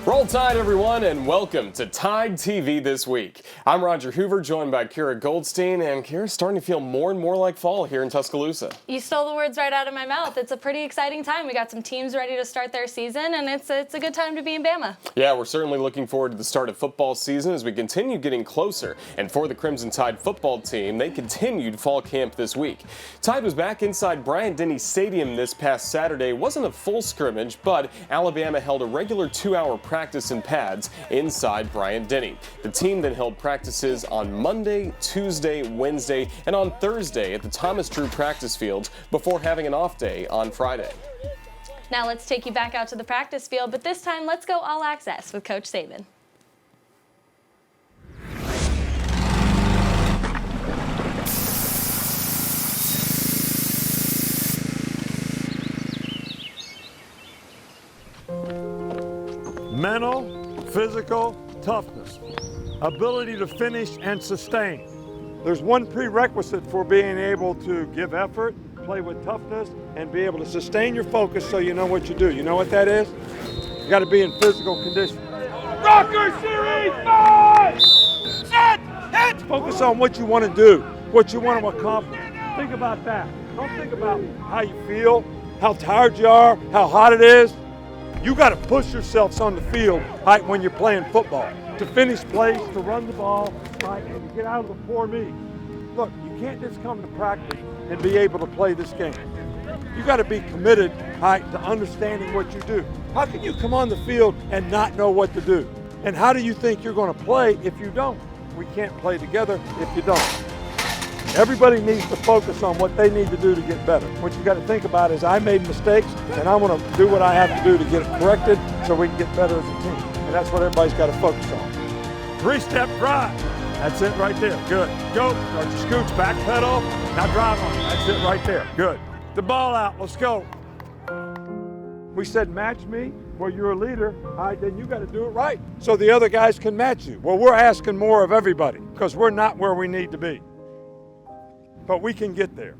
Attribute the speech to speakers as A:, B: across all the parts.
A: Roll Tide, everyone, and welcome to Tide TV This Week. I'm Roger Hoover, joined by Kira Goldstein, and Kira's starting to feel more and more like fall here in Tuscaloosa.
B: You stole the words right out of my mouth. It's a pretty exciting time. We got some teams ready to start their season, and it's a good time to be in Bama. Yeah, we're certainly looking forward to the start of football season as we continue getting closer. And for the Crimson Tide football team, they continued fall camp this week. Tide was back inside Bryant-Denny Stadium this past Saturday. It wasn't a full scrimmage, but Alabama held a regular 2-hour practice in pads inside Bryant-Denny. The team then held practices on Monday, Tuesday, Wednesday, and on Thursday at the Thomas Drew practice fields before having an off day on Friday. Now let's take you back out to the practice field, but this time let's go all access with Coach Saban.
C: Mental, physical, toughness, ability to finish and sustain. There's one prerequisite for being able to give effort, play with toughness, and be able to sustain your focus so you know what you do. You know what that is? You got to be in physical condition. Rocker Series 5! Set! Hit! Focus on what you want to do, what you want to accomplish. Think about that. Don't think about how you feel, how tired you are, how hot it is. You got to push yourselves on the field when you're playing football to finish plays, to run the ball, and to get out of the poor me. Look, you can't just come to practice and be able to play this game. You got to be committed to understanding what you do. How can you come on the field and not know what to do? And how do you think you're going to play if you don't? We can't play together if you don't. Everybody needs to focus on what they need to do to get better. What you got to think about is I made mistakes, and I'm going to do what I have to do to get it corrected so we can get better as a team. And that's what everybody's got to focus on. 3-step drive. That's it right there. Good. Go. Start your scoots, back pedal. Now drive on. That's it right there. Good. The ball out. Let's go. We said match me. Well, you're a leader. All right, then you got to do it right so the other guys can match you. Well, we're asking more of everybody because we're not where we need to be. But we can get there.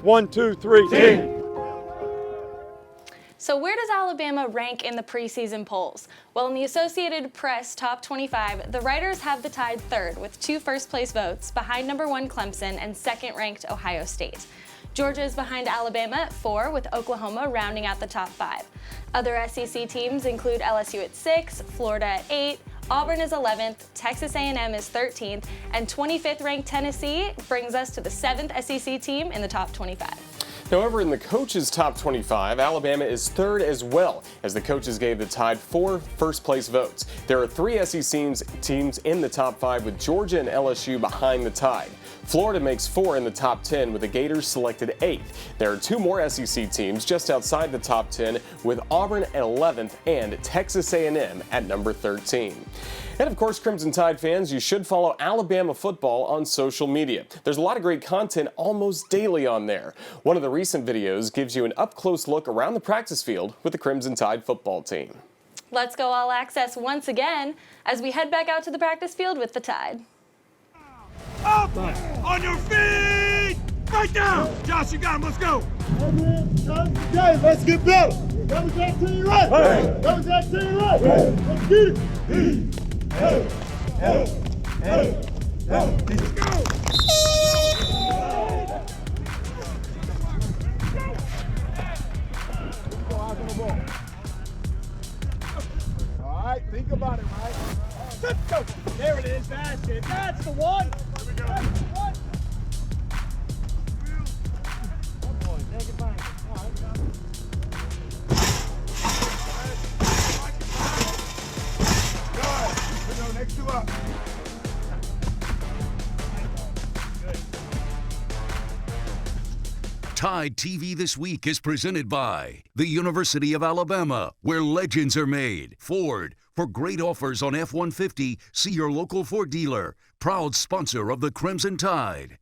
C: 1, 2, 3, team.
B: So where does Alabama rank in the preseason polls? Well, in the Associated Press Top 25, the writers have the Tide third with 2 first-place votes behind number 1 Clemson and second-ranked Ohio State. Georgia is behind Alabama at 4, with Oklahoma rounding out the top 5. Other SEC teams include LSU at 6, Florida at 8, Auburn is 11th, Texas A&M is 13th, and 25th ranked Tennessee brings us to the 7th SEC team in the top 25.
A: However, in the coaches' top 25, Alabama is 3rd as well, as the coaches gave the Tide 4 first-place votes. There are 3 SEC teams in the top 5, with Georgia and LSU behind the Tide. Florida makes 4 in the top 10, with the Gators selected 8th. There are 2 more SEC teams just outside the top 10, with Auburn at 11th and Texas A&M at number 13. And of course, Crimson Tide fans, you should follow Alabama football on social media. There's a lot of great content almost daily on there. One of the recent videos gives you an up-close look around the practice field with the Crimson Tide football team.
B: Let's go all access once again as we head back out to the practice field with the Tide.
C: Up! On your feet! Right down! Josh, you got him. Let's go!
D: Okay, let's get better. That was that to your right. Hey. That was that to your right. Hey. Let's get it. Hey. Hey. Hey. Hey. Let's go! All right, think about it, right? Let's go. There it is. That's it. That's the one. Here we go. That's the one. Come on, take it back. All right. Good. Here we go. Next 2 up.
E: Tide TV This Week is presented by the University of Alabama, where legends are made. Ford, for great offers on F-150, see your local Ford dealer. Proud sponsor of the Crimson Tide.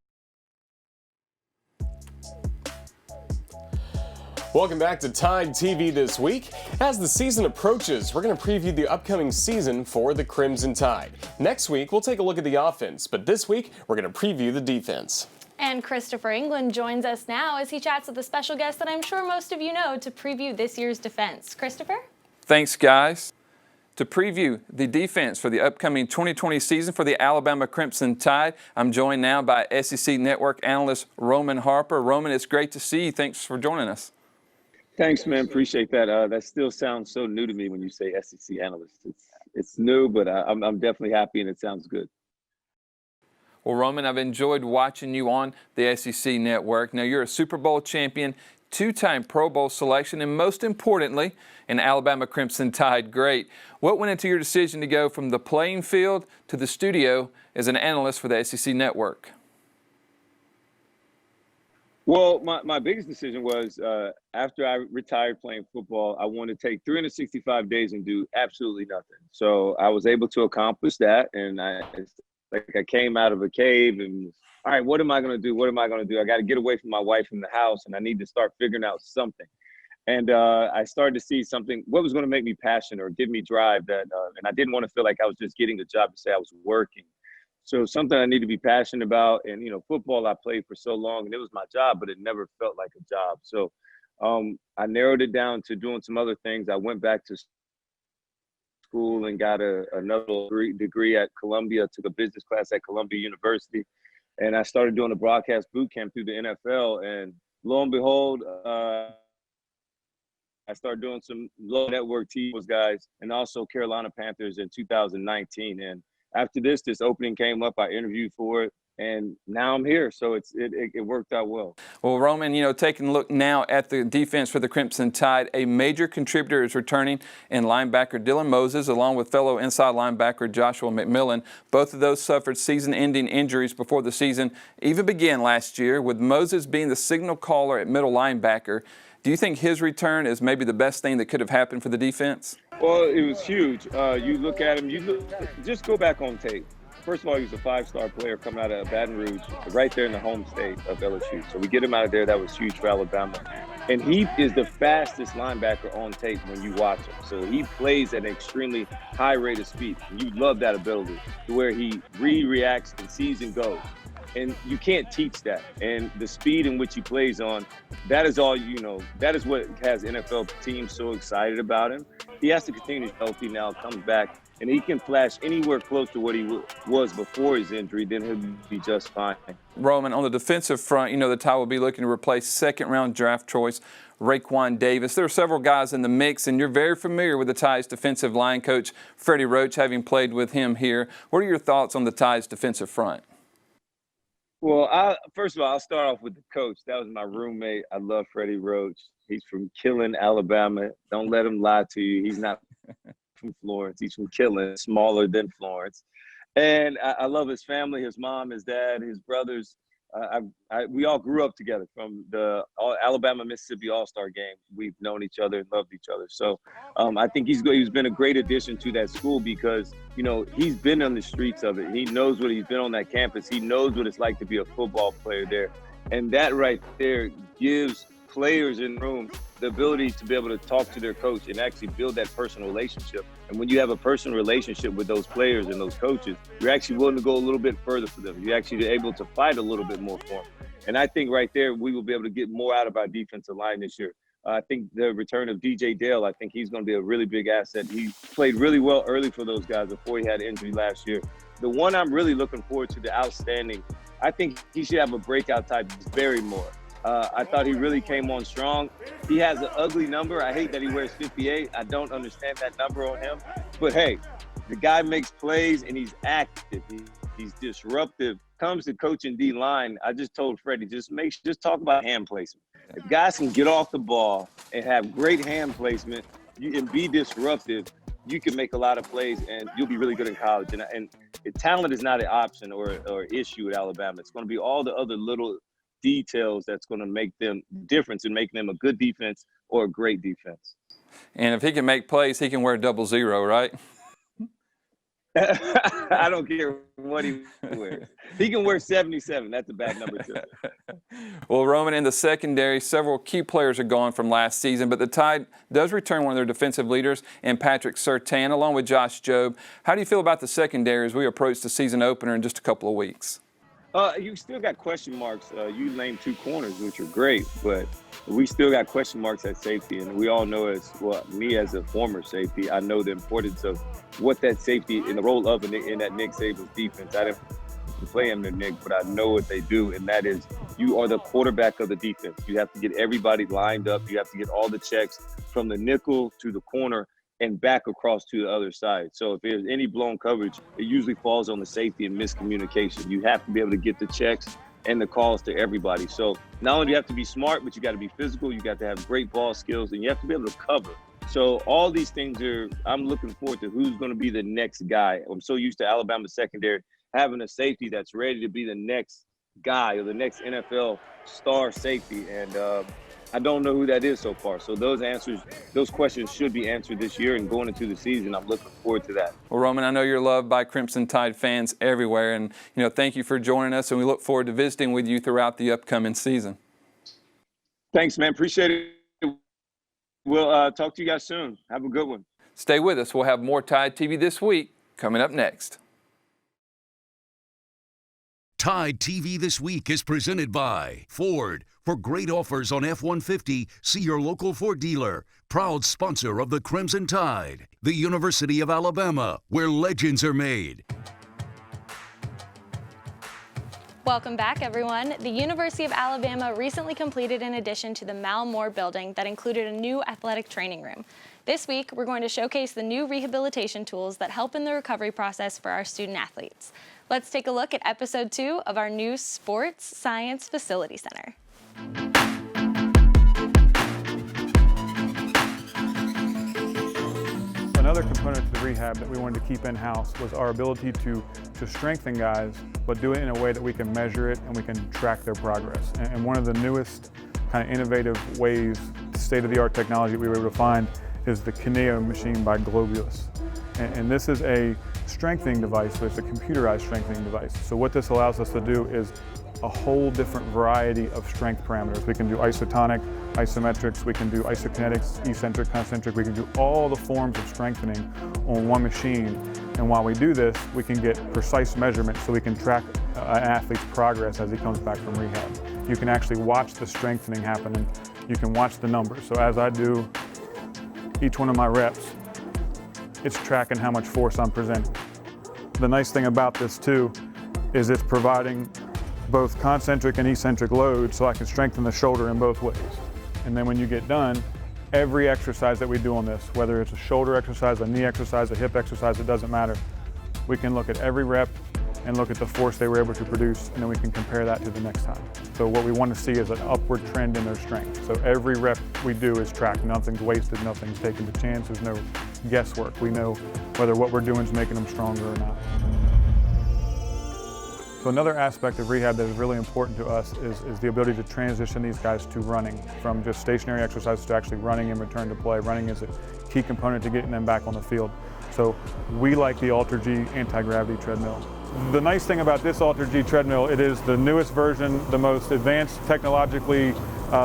A: Welcome back to Tide TV This Week. As the season approaches, we're going to preview the upcoming season for the Crimson Tide. Next week, we'll take a look at the offense, but this week, we're going to preview the defense.
B: And Christopher England joins us now as he chats with a special guest that I'm sure most of you know to preview this year's defense. Christopher?
F: Thanks, guys. To preview the defense for the upcoming 2020 season for the Alabama Crimson Tide, I'm joined now by SEC Network analyst Roman Harper. Roman, it's great to see you. Thanks for joining us.
G: Thanks, man. Appreciate that. That still sounds so new to me when you say SEC analyst. It's new, but I'm definitely happy and it sounds good.
F: Well, Roman, I've enjoyed watching you on the SEC Network. Now, you're a Super Bowl champion, two-time Pro Bowl selection, and most importantly, an Alabama Crimson Tide great. What went into your decision to go from the playing field to the studio as an analyst for the SEC Network?
G: Well, my biggest decision was after I retired playing football, I wanted to take 365 days and do absolutely nothing. So I was able to accomplish that, and I came out of a cave and, all right, what am I going to do? What am I going to do? I got to get away from my wife in the house, and I need to start figuring out something. And I started to see something, what was going to make me passionate or give me drive that, and I didn't want to feel like I was just getting a job to say I was working. So something I need to be passionate about. And, you know, football I played for so long and it was my job, but it never felt like a job. So I narrowed it down to doing some other things. I went back to school and got another degree at Columbia, took a business class at Columbia University. And I started doing a broadcast boot camp through the NFL. And lo and behold, I started doing some low network TV guys and also Carolina Panthers in 2019. And after this opening came up, I interviewed for it, and now I'm here. So it worked out well.
F: Well, Roman, you know, taking a look now at the defense for the Crimson Tide, a major contributor is returning in linebacker Dylan Moses, along with fellow inside linebacker Joshua McMillan. Both of those suffered season-ending injuries before the season even began last year, with Moses being the signal caller at middle linebacker. Do you think his return is maybe the best thing that could have happened for the defense?
G: Well, it was huge. You look at him, just go back on tape. First of all, he was a five-star player coming out of Baton Rouge, right there in the home state of LSU. So we get him out of there. That was huge for Alabama. And he is the fastest linebacker on tape when you watch him. So he plays at an extremely high rate of speed. And you love that ability to where he reacts and sees and goes. And you can't teach that. And the speed in which he plays on, that is all, you know, that is what has NFL teams so excited about him. He has to continue to be healthy now, comes back, and he can flash anywhere close to what he was before his injury, then he'll be just fine.
F: Roman, on the defensive front, you know, the Tide will be looking to replace second-round draft choice Raekwon Davis. There are several guys in the mix, and you're very familiar with the Tide's defensive line coach, Freddie Roach, having played with him here. What are your thoughts on the Tide's defensive front?
G: Well, first of all, I'll start off with the coach. That was my roommate. I love Freddie Roach. He's from Killen, Alabama. Don't let him lie to you. He's not from Florence. He's from Killen, smaller than Florence. And I love his family, his mom, his dad, his brothers. We all grew up together from the Alabama-Mississippi All-Star game. We've known each other and loved each other. So I think he's been a great addition to that school because, you know, he's been on the streets of it. He knows what he's been on that campus. He knows what it's like to be a football player there. And that right there gives players in the room the ability to be able to talk to their coach and actually build that personal relationship. And when you have a personal relationship with those players and those coaches, you're actually willing to go a little bit further for them. You're actually able to fight a little bit more for them. And I think right there, we will be able to get more out of our defensive line this year. I think the return of DJ Dale, I think he's going to be a really big asset. He played really well early for those guys before he had an injury last year. The one I'm really looking forward to, the outstanding, I think he should have a breakout type, Barrymore. I thought he really came on strong. He has an ugly number. I hate that he wears 58. I don't understand that number on him. But hey, the guy makes plays and he's active. He's disruptive. Comes to coaching D-line, I just told Freddie, just talk about hand placement. If guys can get off the ball and have great hand placement and be disruptive, you can make a lot of plays and you'll be really good in college. And talent is not an option or issue at Alabama. It's going to be all the other little details that's going to make them difference and make them a good defense or a great defense.
F: And if he can make plays, he can wear 00, right?
G: I don't care what he wears. He can wear 77. That's a bad number too.
F: Well, Roman, in the secondary, several key players are gone from last season, but the Tide does return one of their defensive leaders in Patrick Surtain, along with Josh Jobe. How do you feel about the secondary as we approach the season opener in just a couple of weeks?
G: You still got question marks. You named two corners, which are great, but we still got question marks at safety. And we all know, as well, me as a former safety, I know the importance of what that safety and the role of in that Nick Saban's defense. I didn't play him, Nick, but I know what they do, and that is you are the quarterback of the defense. You have to get everybody lined up. You have to get all the checks from the nickel to the corner and back across to the other side. So if there's any blown coverage, it usually falls on the safety and miscommunication. You have to be able to get the checks and the calls to everybody. So not only do you have to be smart, but you got to be physical. You got to have great ball skills, and you have to be able to cover. So all these things I'm looking forward to who's going to be the next guy. I'm so used to Alabama secondary having a safety that's ready to be the next guy or the next NFL star safety. And I don't know who that is so far. So those questions should be answered this year, and going into the season, I'm looking forward to that.
F: Well, Roman, I know you're loved by Crimson Tide fans everywhere, and thank you for joining us, and we look forward to visiting with you throughout the upcoming season.
G: Thanks, man. Appreciate it. We'll talk to you guys soon. Have a good one.
F: Stay with us. We'll have more Tide TV this week coming up next.
E: Tide TV This Week is presented by Ford. For great offers on F-150, see your local Ford dealer. Proud sponsor of the Crimson Tide. The University of Alabama, where legends are made.
B: Welcome back, everyone. The University of Alabama recently completed an addition to the Mal Moore building that included a new athletic training room. This week, we're going to showcase the new rehabilitation tools that help in the recovery process for our student athletes. Let's take a look at episode 2 of our new Sports Science Facility Center.
H: Another component to the rehab that we wanted to keep in-house was our ability to strengthen guys, but do it in a way that we can measure it and we can track their progress. And one of the newest kind of innovative ways, state-of-the-art technology that we were able to find is the Kineo machine by Globulus. And this is a strengthening device, but it's a computerized strengthening device. So what this allows us to do is a whole different variety of strength parameters. We can do isotonic, isometrics, we can do isokinetics, eccentric, concentric, we can do all the forms of strengthening on one machine. And while we do this, we can get precise measurements so we can track an athlete's progress as he comes back from rehab. You can actually watch the strengthening happen, and you can watch the numbers. So as I do each one of my reps, it's tracking how much force I'm presenting. The nice thing about this too is it's providing both concentric and eccentric loads so I can strengthen the shoulder in both ways. And then when you get done, every exercise that we do on this, whether it's a shoulder exercise, a knee exercise, a hip exercise, it doesn't matter. We can look at every rep and look at the force they were able to produce, and then we can compare that to the next time. So what we want to see is an upward trend in their strength. So every rep we do is tracked. Nothing's wasted, nothing's taken to chance. There's no guesswork. We know whether what we're doing is making them stronger or not. So another aspect of rehab that is really important to us is the ability to transition these guys to running, from just stationary exercises to actually running in return to play. Running is a key component to getting them back on the field. So we like the Ultra G anti-gravity treadmill. The nice thing about this Ultra G treadmill, it is the newest version, the most advanced, technologically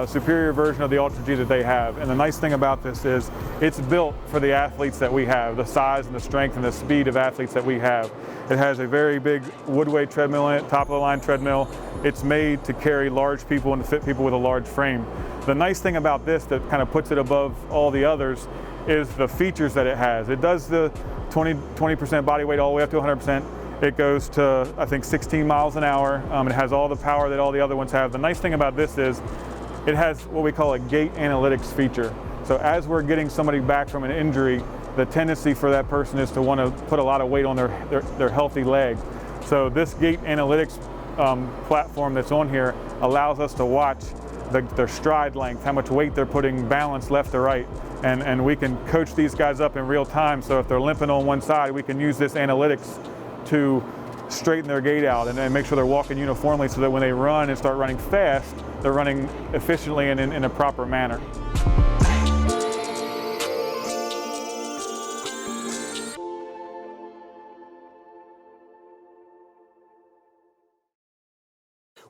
H: superior version of the Ultra G that they have. And the nice thing about this is it's built for the athletes that we have, the size and the strength and the speed of athletes that we have. It has a very big wood weight treadmill in it, top of the line treadmill. It's made to carry large people and to fit people with a large frame. The nice thing about this that kind of puts it above all the others is the features that it has. It does the 20% body weight all the way up to 100%. It goes to, I think, 16 miles an hour. It has all the power that all the other ones have. The nice thing about this is it has what we call a gait analytics feature. So as we're getting somebody back from an injury, the tendency for that person is to want to put a lot of weight on their healthy leg. So this gait analytics platform that's on here allows us to watch their stride length, how much weight they're putting balanced left to right. And we can coach these guys up in real time. So if they're limping on one side, we can use this analytics to straighten their gait out and make sure they're walking uniformly so that when they run and start running fast, they're running efficiently and in a proper manner.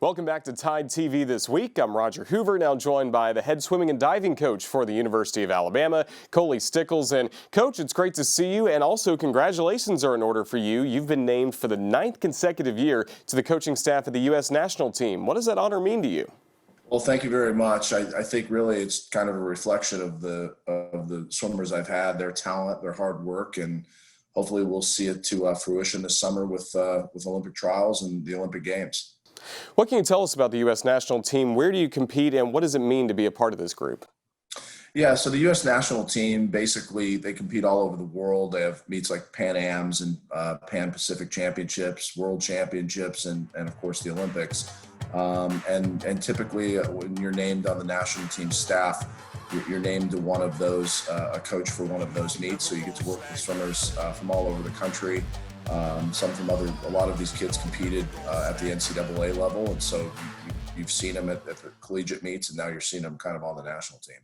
A: Welcome back to Tide TV This Week. I'm Roger Hoover, now joined by the head swimming and diving coach for the University of Alabama, Coley Stickles. And Coach, it's great to see you, and also congratulations are in order for you. You've been named for the 9th consecutive year to the coaching staff of the U.S. national team. What does that honor mean to you?
I: Well, thank you very much. I think really it's kind of a reflection of the swimmers I've had, their talent, their hard work, and hopefully we'll see it to fruition this summer with Olympic trials and the Olympic Games.
A: What can you tell us about the U.S. national team? Where do you compete, and what does it mean to be a part of this group?
I: Yeah, so the U.S. national team, basically, they compete all over the world. They have meets like Pan Ams and Pan Pacific Championships, World Championships, and of course the Olympics. And typically, when you're named on the national team staff, you're named to one of those, a coach for one of those meets. So you get to work with swimmers from all over the country. Some from a lot of these kids competed at the NCAA level, and so you've seen them at the collegiate meets, and now you're seeing them kind of on the national team.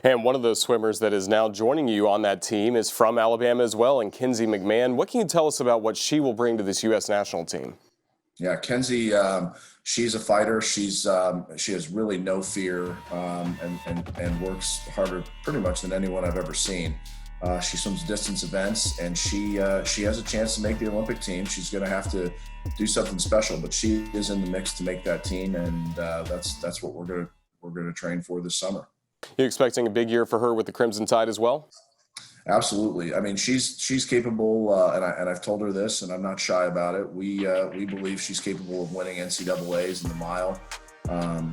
A: And one of those swimmers that is now joining you on that team is from Alabama as well, and Kenzie McMahon. What can you tell us about what she will bring to this U.S. national team?
I: Yeah, Kenzie, she's a fighter. She has really no fear and works harder pretty much than anyone I've ever seen. She swims distance events, and she has a chance to make the Olympic team. She's going to have to do something special, but she is in the mix to make that team, and that's what we're going to train for this summer.
A: You expecting a big year for her with the Crimson Tide as well?
I: Absolutely. I mean, she's capable, and I've told her this, and I'm not shy about it. We believe she's capable of winning NCAAs in the mile.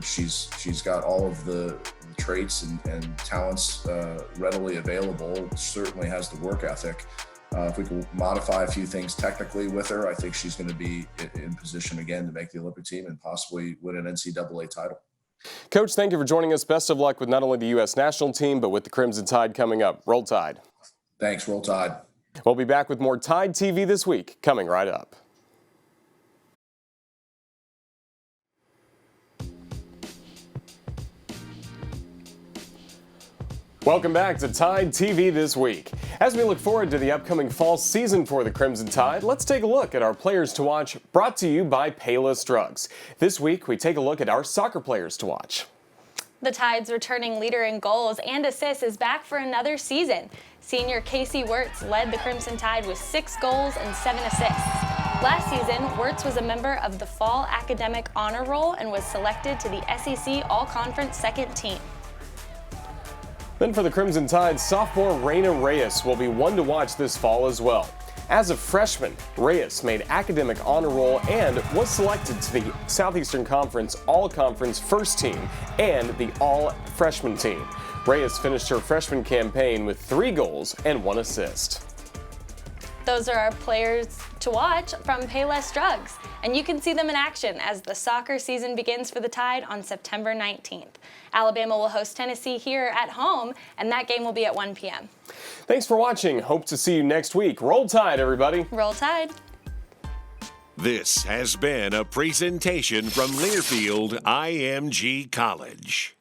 I: She's got all of the traits and talents readily available. Certainly has the work ethic. If we can modify a few things technically with her, I think she's going to be in position again to make the Olympic team and possibly win an NCAA title.
A: Coach, thank you for joining us. Best of luck with not only the U.S. national team, but with the Crimson Tide coming up. Roll Tide.
I: Thanks. Roll Tide.
A: We'll be back with more Tide TV this week, coming right up. Welcome back to Tide TV this week. As we look forward to the upcoming fall season for the Crimson Tide, let's take a look at our players to watch, brought to you by Payless Drugs. This week, we take a look at our soccer players to watch.
B: The Tide's returning leader in goals and assists is back for another season. Senior Casey Wirtz led the Crimson Tide with 6 goals and 7 assists. Last season, Wirtz was a member of the Fall Academic Honor Roll and was selected to the SEC All-Conference second team.
A: Then for the Crimson Tide, sophomore Raina Reyes will be one to watch this fall as well. As a freshman, Reyes made academic honor roll and was selected to the Southeastern Conference All-Conference first team and the All-Freshman team. Reyes finished her freshman campaign with 3 goals and 1 assist.
B: Those are our players to watch from Payless Drugs, and you can see them in action as the soccer season begins for the Tide on September 19th. Alabama will host Tennessee here at home, and that game will be at 1 p.m.
A: Thanks for watching. Hope to see you next week. Roll Tide, everybody.
B: Roll Tide.
J: This has been a presentation from Learfield IMG College.